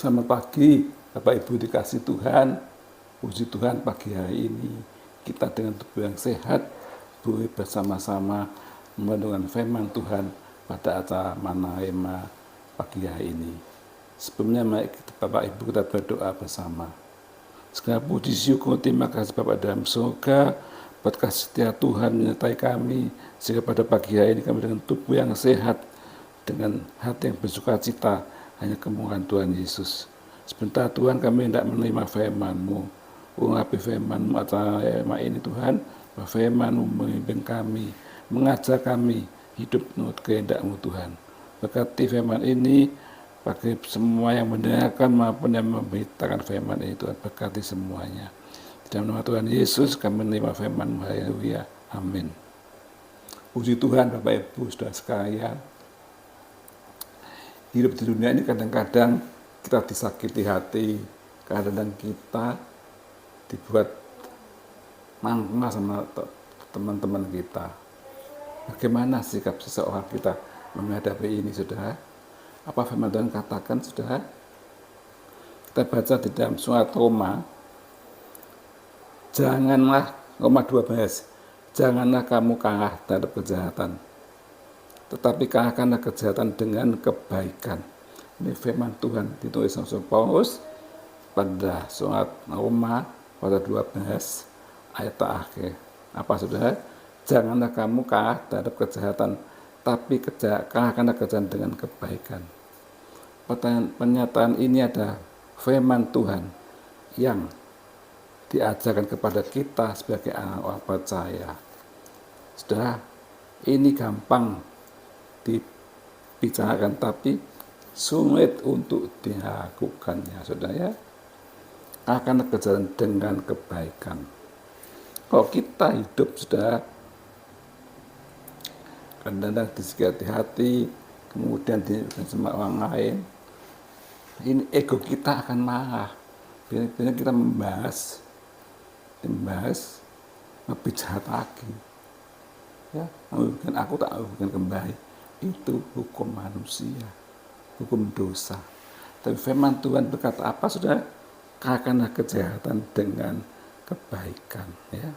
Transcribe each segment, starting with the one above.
Selamat pagi, Bapak Ibu dikasih Tuhan. Puji Tuhan pagi hari ini kita dengan tubuh yang sehat boleh bersama-sama mendengarkan firman Tuhan pada acara Mana Rema pagi hari ini. Sebelumnya mari Bapak Ibu kita berdoa bersama. Segala puji syukur terima kasih Bapak dalam surga, berkat setia Tuhan menyertai kami sehingga pada pagi hari ini kami dengan tubuh yang sehat, dengan hati yang bersuka cita hanya kemurahan Tuhan Yesus. Sebentar Tuhan kami hendak menerima firman-Mu. Urapi firman-Mu acara ini Tuhan, firman-Mu memimpin kami, mengajar kami hidup menurut kehendak-Mu Tuhan. Berkati firman ini bagi semua yang mendengarkan maupun yang memberitakan firman ini Tuhan, berkati semuanya. Di dalam nama Tuhan Yesus kami menerima firman-Mu. Haleluya. Amin. Puji Tuhan Bapak Ibu Saudara sekalian. Hidup di dunia ini kadang-kadang kita disakiti hati, kadang-kadang kita dibuat mangga sama teman-teman kita. Bagaimana sikap seseorang kita menghadapi ini, saudara? Apa firman Tuhan katakan, saudara? Kita baca di dalam surat Roma, Roma 12, janganlah kamu kalah terhadap kejahatan, tetapi kalahkanlah kejahatan dengan kebaikan. Ini firman Tuhan ditulis oleh Paulus pada surat Roma pada 12 ayat terakhir. Apa saudara? Janganlah kamu kalah terhadap kejahatan, tapi kalahkanlah kejahatan dengan kebaikan. Pernyataan ini ada firman Tuhan yang diajarkan kepada kita sebagai orang percaya. Saudara, ini gampang dibicarakan tapi sulit untuk dilakukannya, saudara ya. Akan kejahatan dengan kebaikan. Kalau kita hidup, saudara, kadang-kadang disakiti hati, kemudian dilakukan sama orang lain, ini ego kita akan marah. Bila kita membahas lebih jahat lagi, ya, mungkin aku tak mungkin kembali. Itu hukum manusia, hukum dosa. Tapi firman Tuhan berkata apa, saudara? Kalahkanlah kejahatan dengan kebaikan, ya.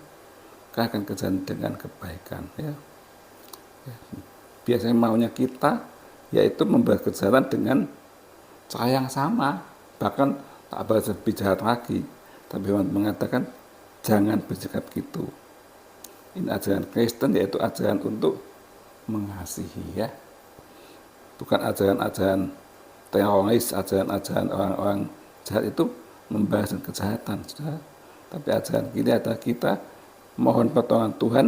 Kalahkan kejahatan dengan kebaikan, ya. Biasanya maunya kita yaitu membalas kejahatan dengan cara yang sama, bahkan tak balas lebih jahat lagi. Tapi firman mengatakan jangan bersikap gitu. Ini ajaran Kristen, yaitu ajaran untuk mengasihi, ya. Bukan ajaran-ajaran teroris, ajaran-ajaran orang-orang jahat itu membalas kejahatan, saudara. Tapi ajaran kita adalah kita mohon pertolongan Tuhan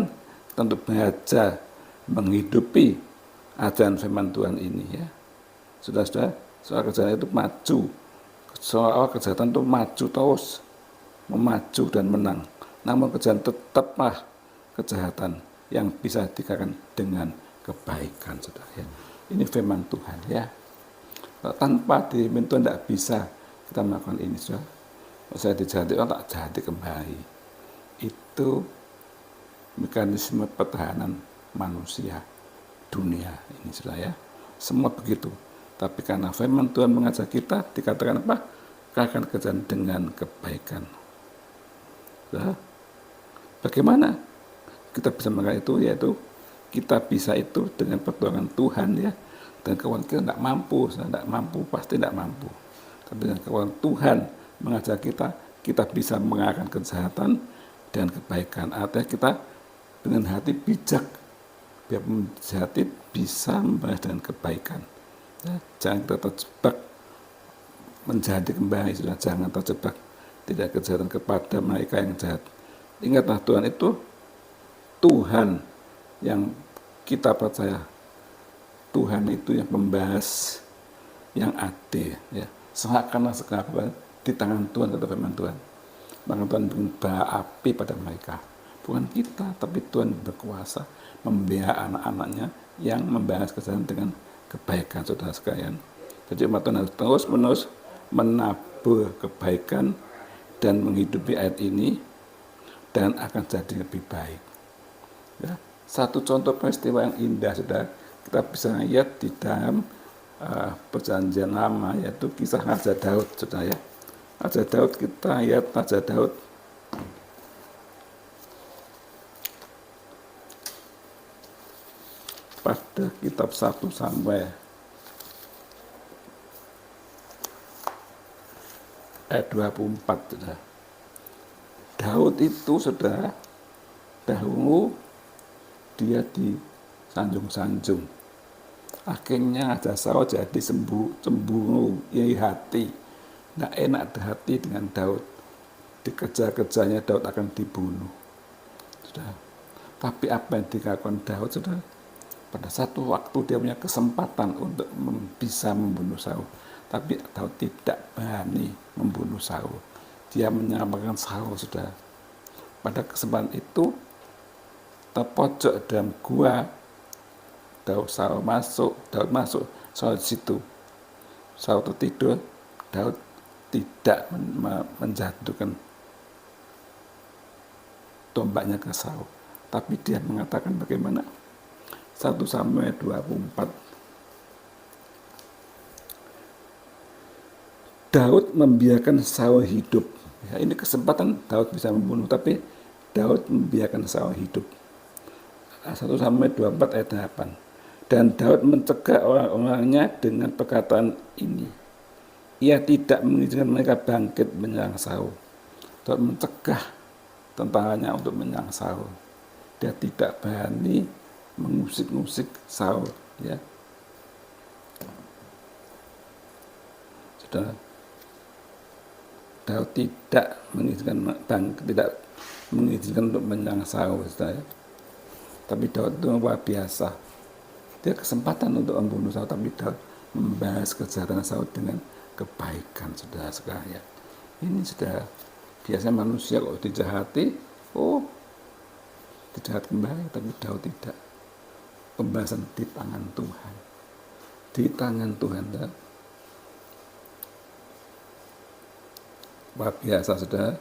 untuk belajar menghidupi ajaran firman Tuhan ini, ya. Saudara-saudara, soal kejahatan itu maju, soal kejahatan itu maju terus, memaju dan menang. Namun kejahatan tetaplah kejahatan yang bisa dikalahkan dengan kebaikan, saudara, ya. Ini firman Tuhan, ya. Tanpa dipimpin Tuhan tidak bisa kita melakukan ini, saudara. Saya dijahati orang, tak jahati kembali. Itu mekanisme pertahanan manusia dunia ini, saudara, ya. Semua begitu. Tapi karena firman Tuhan mengajak kita, dikatakan apa? Kalahkan kejahatan dengan kebaikan. Saudara, bagaimana kita bisa melakukan itu? Yaitu kita bisa itu dengan pertolongan Tuhan, ya. Dan kawan kita tidak mampu, pasti tidak mampu. Tapi dengan kawan Tuhan mengajak kita, kita bisa mengalahkan kejahatan dan kebaikan. Artinya kita dengan hati bijak, biar menjadi bisa membalas dengan kebaikan. Ya, jangan kita terjebak menjadi kembali, sudah jangan terjebak tidak kejahatan kepada mereka yang jahat. Ingatlah Tuhan itu Tuhan yang kita percaya. Tuhan itu yang pembahas, yang adil, ya. Serahkanlah segala di tangan Tuhan, kata firman Tuhan. Maka Tuhan beri bara api pada mereka. Bukan kita, tapi Tuhan berkuasa membela anak-anaknya yang membahas kejahatan dengan kebaikan, saudara sekalian. Jadi umat Tuhan harus terus-menerus menabur kebaikan dan menghidupi ayat ini, dan akan jadi lebih baik. Ya, satu contoh peristiwa yang indah, saudara, kita bisa lihat di dalam perjanjian lama, yaitu kisah Raja Daud, saudara ya. Raja Daud, kita lihat Raja Daud pada kitab 1 Samuel ayat 24, saudara. Daud itu, saudara, dahulu dia disanjung-sanjung. Akhirnya Raja Saul jadi cemburu, iri hati, nggak enak di hati dengan Daud. Dikejar-kejarnya Daud akan dibunuh. Sudah. Tapi apa yang dilakukan Daud, sudah, pada satu waktu dia punya kesempatan untuk bisa membunuh Saul. Tapi Daud tidak berani membunuh Saul. Dia menyelamatkan Saul, sudah. Pada kesempatan itu, terpojok dalam gua, Daud masuk, Saul di situ. Saul tertidur, Daud tidak menjatuhkan tombaknya ke Saul. Tapi dia mengatakan bagaimana? 1 Samuel 24. Daud membiarkan Saul hidup. Ya, ini kesempatan Daud bisa membunuh, tapi Daud membiarkan Saul hidup. 1 Samuel 24 ayat 8. Dan Daud mencegah orang-orangnya dengan perkataan ini. Ia tidak mengizinkan mereka bangkit menyerang Saul. Daud mencegah tentaranya untuk menyerang Saul. Dia tidak berani mengusik-usik Saul, ya. Sudah, Daud tidak mengizinkan untuk menyerang Saul, saudara. Tapi Daud itu luar biasa. Dia kesempatan untuk membunuh Saul, tapi Daud membalas kejahatan Saul dengan kebaikan, saudara sekalian. Ini sudah biasanya manusia kalau dijahati, dijahat kembali, tapi Daud tidak. Pembahasan di tangan Tuhan. Di tangan Tuhan, saudara. Luar biasa, saudara.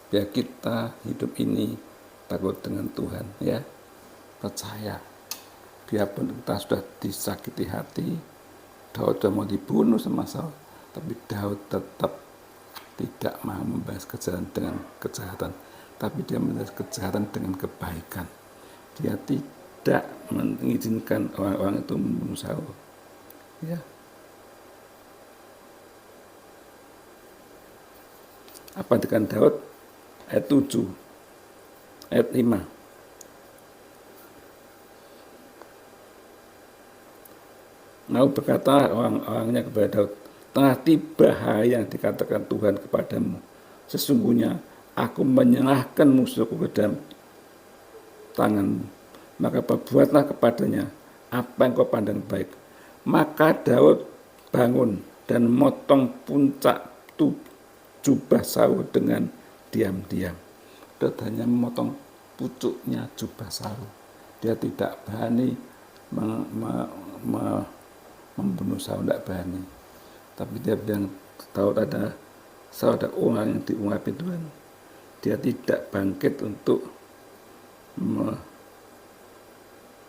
Biar kita hidup ini takut dengan Tuhan, ya. Percaya. Biarpun kita sudah disakiti hati, Daud sudah mau dibunuh sama Saul, tapi Daud tetap tidak mau membalas kejahatan dengan kejahatan, tapi dia membalas kejahatan dengan kebaikan. Dia tidak mengizinkan orang-orang itu membunuh Saul. Ya. Apa dengan Daud? Ayat 7, ayat 5. Lalu berkata orang-orangnya kepada Daud, telah tiba hari yang dikatakan Tuhan kepadamu. Sesungguhnya aku menyerahkan musuhku ke dalam tanganmu. Maka perbuatlah kepadanya apa yang kau pandang baik. Maka Daud bangun dan motong puncak jubah Saul dengan diam-diam. Daud hanya memotong pucuknya jubah Saul. Dia tidak berani membunuh Saul, tidak berani. Tapi dia bilang, Daud ada orang yang diurapi Tuhan. Dia tidak bangkit untuk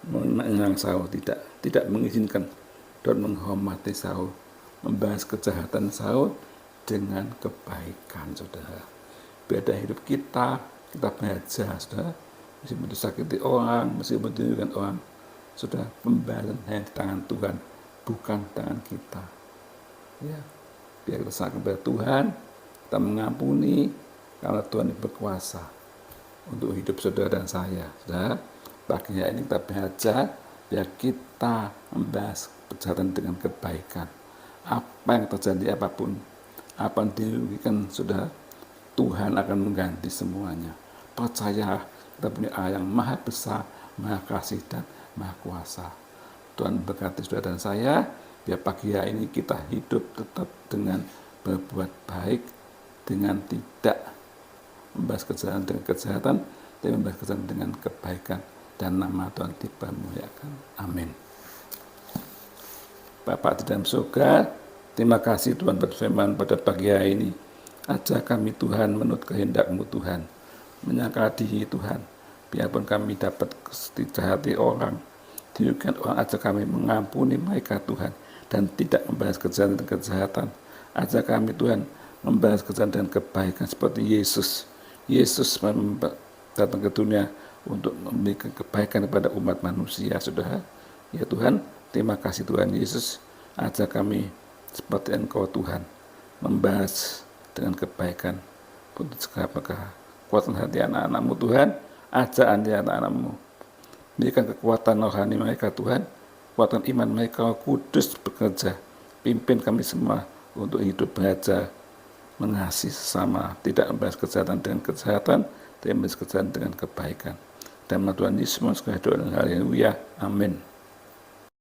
menyerang Saul, tidak mengizinkan. Daud menghormati Saul, membahas kejahatan Saul dengan kebaikan, saudara. Beda hidup kita belajar, saudara. Meskipun disakiti orang, meskipun dirugikan orang, sudah pembahasan hanya di tangan Tuhan, bukan tangan kita. Ya, biar kita serahkan kepada Tuhan, kita mengampuni, karena Tuhan berkuasa untuk hidup saudara dan saya. Saudara, pagi ini kita belajar, biar kita membahas kejahatan dengan kebaikan. Apa yang terjadi apapun, apa yang dirugikan, saudara, Tuhan akan mengganti semuanya. Percaya, kita punya Allah yang maha besar, maha kasih, dan maha kuasa. Tuhan berkati saudara dan saya, biar pagi hari ini kita hidup tetap dengan berbuat baik, dengan tidak membahas kejahatan dengan kejahatan, tapi membahas kejahatan dengan kebaikan, dan nama Tuhan dipermuliakan. Amin. Bapa di dalam surga, terima kasih Tuhan berfirman pada pagi hari ini. Ajar kami Tuhan menurut kehendak-Mu Tuhan, menyangka diri Tuhan, biarpun kami dapat dijahati orang, dirugikan orang, ajar kami mengampuni mereka Tuhan, dan tidak membalas kejahatan dengan kejahatan. Ajar kami Tuhan membalas kejahatan dengan kebaikan seperti Yesus. Yesus datang ke dunia untuk memberikan kebaikan kepada umat manusia, saudara. Ya Tuhan, terima kasih Tuhan Yesus. Ajar kami seperti Engkau Tuhan, membalas dengan kebaikan untuk segala perkara. Kuatkan hati anak-anak-Mu Tuhan, ajar anak-anak-Mu. Berikan kekuatan rohani mereka Tuhan, kuatkan iman mereka, kudus bekerja. Pimpin kami semua untuk hidup belajar, mengasihi sesama, tidak membalas kejahatan dengan kejahatan, tapi membalas kejahatan dengan kebaikan. Dan Tuhan Yesus, haleluya, amin.